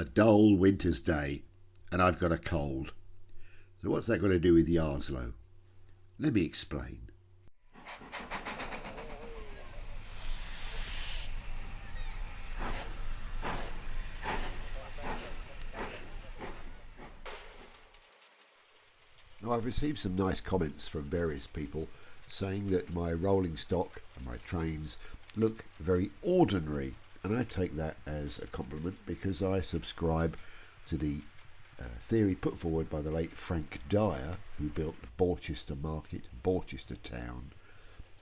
A dull winter's day, and I've got a cold. So what's that got to do with Yarslow? Let me explain. Now, I've received some nice comments from various people saying that my rolling stock and my trains look very ordinary, and I take that as a compliment because I subscribe to the theory put forward by the late Frank Dyer, who built Borchester Market, Borchester Town,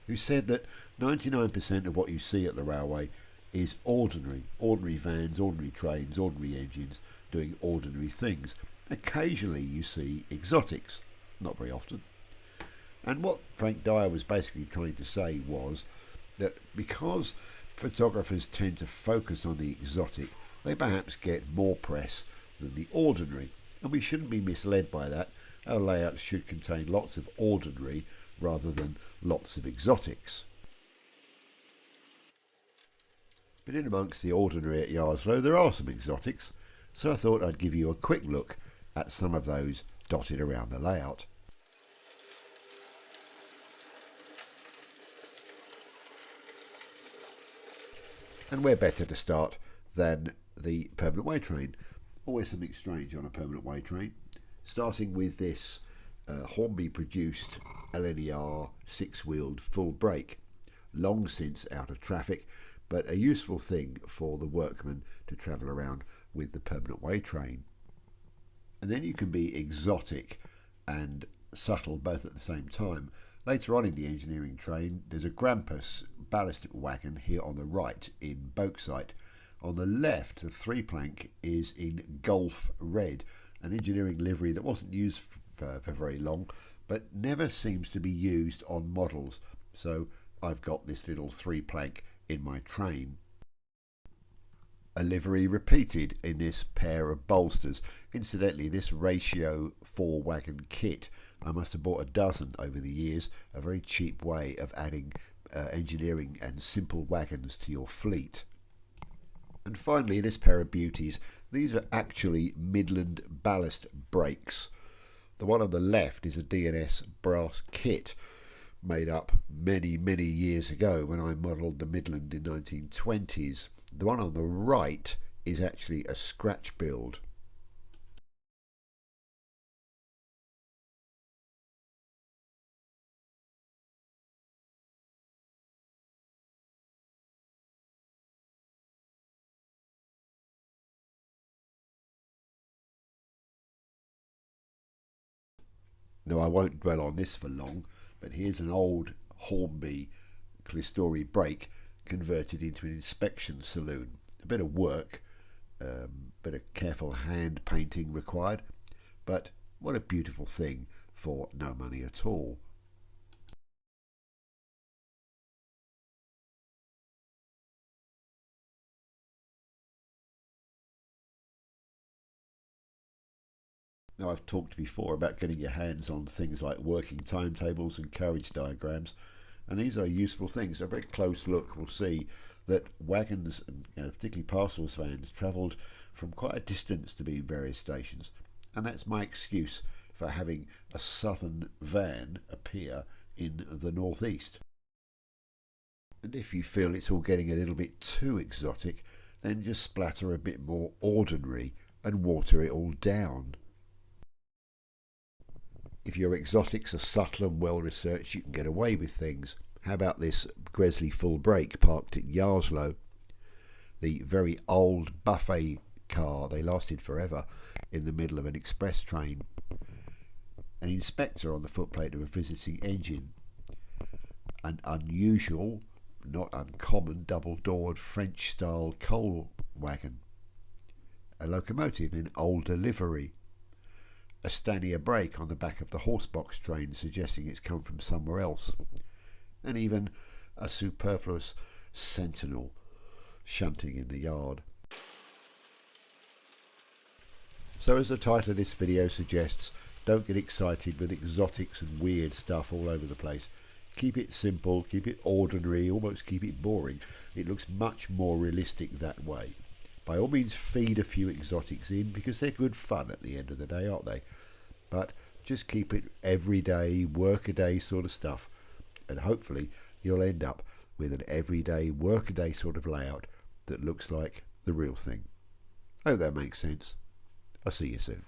who said that 99% of what you see at the railway is ordinary. Ordinary vans, ordinary trains, ordinary engines doing ordinary things. Occasionally you see exotics, not very often. And what Frank Dyer was basically trying to say was that because photographers tend to focus on the exotic, they perhaps get more press than the ordinary. And we shouldn't be misled by that. Our layouts should contain lots of ordinary rather than lots of exotics. But in amongst the ordinary at Yarslow there are some exotics, so I thought I'd give you a quick look at some of those dotted around the layout. And where better to start than the permanent way train. Always something strange on a permanent way train. Starting with this Hornby produced LNER 6-wheeled full brake. Long since out of traffic, but a useful thing for the workmen to travel around with the permanent way train. And then you can be exotic and subtle both at the same time. Later on in the engineering train, there's a Grampus ballastic wagon here on the right in bauxite. On the left, the 3-plank is in Gulf Red, an engineering livery that wasn't used for very long, but never seems to be used on models. So I've got this little 3-plank in my train. A livery repeated in this pair of bolsters. Incidentally, this ratio 4-wagon kit, I must have bought a dozen over the years, a very cheap way of adding engineering and simple wagons to your fleet. And finally, this pair of beauties. These are actually Midland ballast brakes. The one on the left is a D&S brass kit made up many years ago when I modelled the Midland in 1920s. The one on the right is actually a Scratchbuilt. Now, I won't dwell on this for long, but here's an old Hornby Clerestory brake converted into an inspection saloon. A bit of work, bit of careful hand painting required, but what a beautiful thing for no money at all. Now, I've talked before about getting your hands on things like working timetables and carriage diagrams, and these are useful things. A very close look will see that wagons, and particularly parcels vans, travelled from quite a distance to be in various stations, and that's my excuse for having a southern van appear in the northeast. And if you feel it's all getting a little bit too exotic, then just splatter a bit more ordinary and water it all down. If your exotics are subtle and well researched, you can get away with things. How about this Gresley full brake parked at Yarslow? The very old buffet car, they lasted forever, in the middle of an express train. An inspector on the footplate of a visiting engine. An unusual, not uncommon, double-doored French-style coal wagon. A locomotive in older livery. A Stanier brake on the back of the horsebox train, suggesting it's come from somewhere else, and even a superfluous sentinel shunting in the yard. So, as the title of this video suggests, don't get excited with exotics and weird stuff all over the place. Keep it simple, keep it ordinary, almost keep it boring. It looks much more realistic that way. By all means, feed a few exotics in because they're good fun at the end of the day, aren't they? But just keep it everyday, work-a-day sort of stuff, and hopefully you'll end up with an everyday, work-a-day sort of layout that looks like the real thing. I hope that makes sense. I'll see you soon.